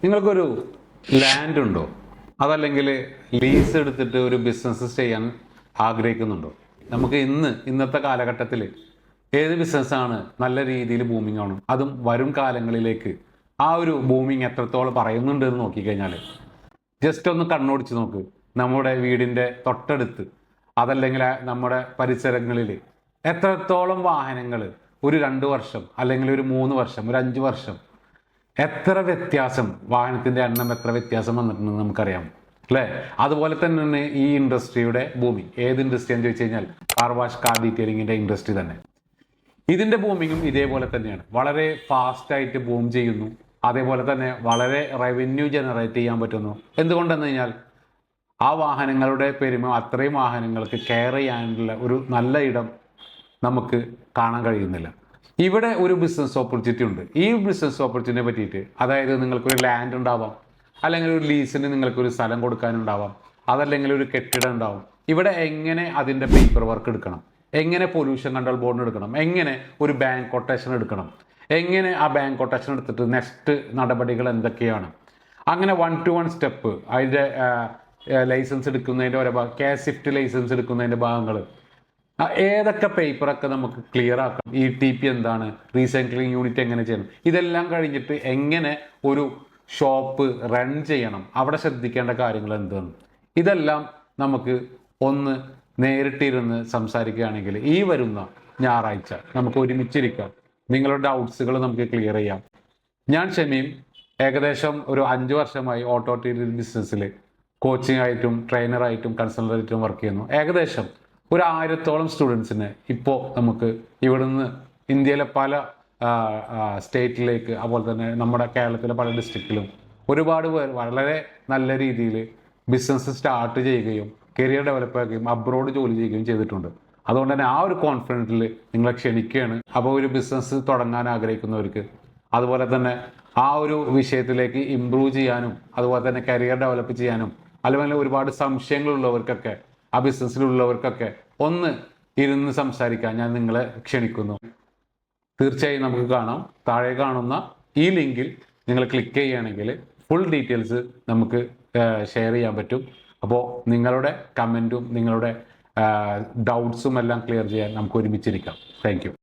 നിങ്ങൾക്കൊരു ലാൻഡ് ഉണ്ടോ? അതല്ലെങ്കിൽ ലീസ് എടുത്തിട്ട് ഒരു ബിസിനസ് ചെയ്യാൻ ആഗ്രഹിക്കുന്നുണ്ടോ? നമുക്ക് ഇന്നത്തെ കാലഘട്ടത്തിൽ ഏത് ബിസിനസ്സാണ് നല്ല രീതിയിൽ ബൂമിംഗ് ആണ്, അതും വരും കാലങ്ങളിലേക്ക് ആ ഒരു ബൂമിംഗ് എത്രത്തോളം പറയുന്നുണ്ട് എന്ന് നോക്കിക്കഴിഞ്ഞാൽ ജസ്റ്റ് ഒന്ന് കണ്ണോടിച്ച് നോക്ക്. നമ്മുടെ വീടിൻ്റെ തൊട്ടടുത്ത് അതല്ലെങ്കിൽ നമ്മുടെ പരിസരങ്ങളിൽ എത്രത്തോളം വാഹനങ്ങൾ ഒരു 2 വർഷം അല്ലെങ്കിൽ ഒരു 3 വർഷം ഒരു 5 വർഷം എത്ര വ്യത്യാസം, വാഹനത്തിന്റെ എണ്ണം എത്ര വ്യത്യാസം വന്നിട്ടുണ്ടെന്ന് നമുക്കറിയാം അല്ലേ? അതുപോലെ തന്നെയാണ് ഈ ഇൻഡസ്ട്രിയുടെ ബൂമിങ്. ഏത് ഇൻഡസ്ട്രി എന്ന് ചോദിച്ചു കഴിഞ്ഞാൽ കാർ വാഷ്, കാർ ഡീറ്റെയിലിങ്ങിന്റെ ഇൻഡസ്ട്രി തന്നെ. ഇതിന്റെ ബൂമിങ്ങും ഇതേപോലെ തന്നെയാണ്, വളരെ ഫാസ്റ്റ് ആയിട്ട് ബൂം ചെയ്യുന്നു. അതേപോലെ തന്നെ വളരെ റവന്യൂ ജനറേറ്റ് ചെയ്യാൻ പറ്റുന്നു. എന്തുകൊണ്ടെന്ന് കഴിഞ്ഞാൽ ആ വാഹനങ്ങളുടെ പെരുമ അത്രയും വാഹനങ്ങൾക്ക് കെയർ ചെയ്യാനുള്ള ഒരു നല്ല ഇടം നമുക്ക് കാണാൻ കഴിയുന്നില്ല. ഇവിടെ ഒരു ബിസിനസ് ഓപ്പർച്യൂണിറ്റി ഉണ്ട്. ഈ ബിസിനസ് ഓപ്പർച്യൂണിറ്റിയെ പറ്റിയിട്ട്, അതായത് നിങ്ങൾക്കൊരു ലാൻഡ് ഉണ്ടാവാം, അല്ലെങ്കിൽ ഒരു ലീസിന് നിങ്ങൾക്കൊരു സ്ഥലം കൊടുക്കാനുണ്ടാവാം, അതല്ലെങ്കിൽ ഒരു കെട്ടിടം ഉണ്ടാവും. ഇവിടെ എങ്ങനെ അതിൻ്റെ പേപ്പർ വർക്ക് എടുക്കണം, എങ്ങനെ പൊല്യൂഷൻ കൺട്രോൾ ബോർഡിന് എടുക്കണം, എങ്ങനെ ഒരു ബാങ്ക് കൊട്ടേഷൻ എടുക്കണം, എങ്ങനെ ആ ബാങ്ക് കൊട്ടേഷൻ എടുത്തിട്ട് നെക്സ്റ്റ് നടപടികൾ എന്തൊക്കെയാണ്, അങ്ങനെ 1 to 1 സ്റ്റെപ്പ് അതിൻ്റെ ലൈസൻസ് എടുക്കുന്നതിൻ്റെ ഓരോ ഭാഗം, സ്വിഫ്റ്റ് ലൈസൻസ് എടുക്കുന്നതിൻ്റെ ഭാഗങ്ങൾ, ഏതൊക്കെ പേപ്പറൊക്കെ നമുക്ക് ക്ലിയർ ആക്കാം, ETP എന്താണ്, റീസൈക്ലിംഗ് യൂണിറ്റ് എങ്ങനെ ചെയ്യണം, ഇതെല്ലാം കഴിഞ്ഞിട്ട് എങ്ങനെ ഒരു ഷോപ്പ് റൺ ചെയ്യണം, അവിടെ ശ്രദ്ധിക്കേണ്ട കാര്യങ്ങൾ എന്താണ്, ഇതെല്ലാം നമുക്ക് ഒന്ന് നേരിട്ടിരുന്ന് സംസാരിക്കുകയാണെങ്കിൽ ഈ വരുന്ന ഞായറാഴ്ച നമുക്ക് ഒരുമിച്ചിരിക്കാം. നിങ്ങളുടെ ഡൗട്ട്സുകൾ നമുക്ക് ക്ലിയർ ചെയ്യാം. ഞാൻ ഷമീം, ഏകദേശം ഒരു 5 വർഷമായി ഓട്ടോ ടീലർ ബിസിനസ്സിൽ കോച്ചിങ് ആയിട്ടും ട്രെയിനറായിട്ടും കൺസൾട്ടൻ്റായിട്ടും വർക്ക് ചെയ്യുന്നു. ഏകദേശം ഒരു 1000-ഓളം സ്റ്റുഡൻസിന് ഇപ്പോൾ നമുക്ക് ഇവിടുന്ന് ഇന്ത്യയിലെ പല സ്റ്റേറ്റിലേക്ക്, അതുപോലെ തന്നെ നമ്മുടെ കേരളത്തിലെ പല ഡിസ്ട്രിക്റ്റിലും ഒരുപാട് പേർ വളരെ നല്ല രീതിയിൽ ബിസിനസ് സ്റ്റാർട്ട് ചെയ്യുകയും കരിയർ ഡെവലപ്പ് ആക്കുകയും അബ്രോഡ് ജോലി ചെയ്യുകയും ചെയ്തിട്ടുണ്ട്. അതുകൊണ്ട് തന്നെ ആ ഒരു കോൺഫിഡൻസിൽ നിങ്ങളെ ക്ഷണിക്കുകയാണ്. അപ്പോൾ ഒരു ബിസിനസ് തുടങ്ങാൻ ആഗ്രഹിക്കുന്നവർക്ക്, അതുപോലെ തന്നെ ആ ഒരു വിഷയത്തിലേക്ക് ഇമ്പ്രൂവ് ചെയ്യാനും അതുപോലെ തന്നെ കരിയർ ഡെവലപ്പ് ചെയ്യാനും, അതുപോലെ ഒരുപാട് സംശയങ്ങളുള്ളവർക്കൊക്കെ, ആ ബിസിനസ്സിലുള്ളവർക്കൊക്കെ ഒന്ന് ഇരുന്ന് സംസാരിക്കാൻ ഞാൻ നിങ്ങളെ ക്ഷണിക്കുന്നു. തീർച്ചയായും നമുക്ക് കാണാം. താഴെ കാണുന്ന ഈ ലിങ്കിൽ നിങ്ങൾ ക്ലിക്ക് ചെയ്യുകയാണെങ്കിൽ ഫുൾ ഡീറ്റെയിൽസ് നമുക്ക് ഷെയർ ചെയ്യാൻ പറ്റും. അപ്പോൾ നിങ്ങളുടെ കമൻറ്റും നിങ്ങളുടെ ഡൗട്ട്സും എല്ലാം ക്ലിയർ ചെയ്യാൻ നമുക്ക് ഒരുമിച്ചിരിക്കാം. Thank you.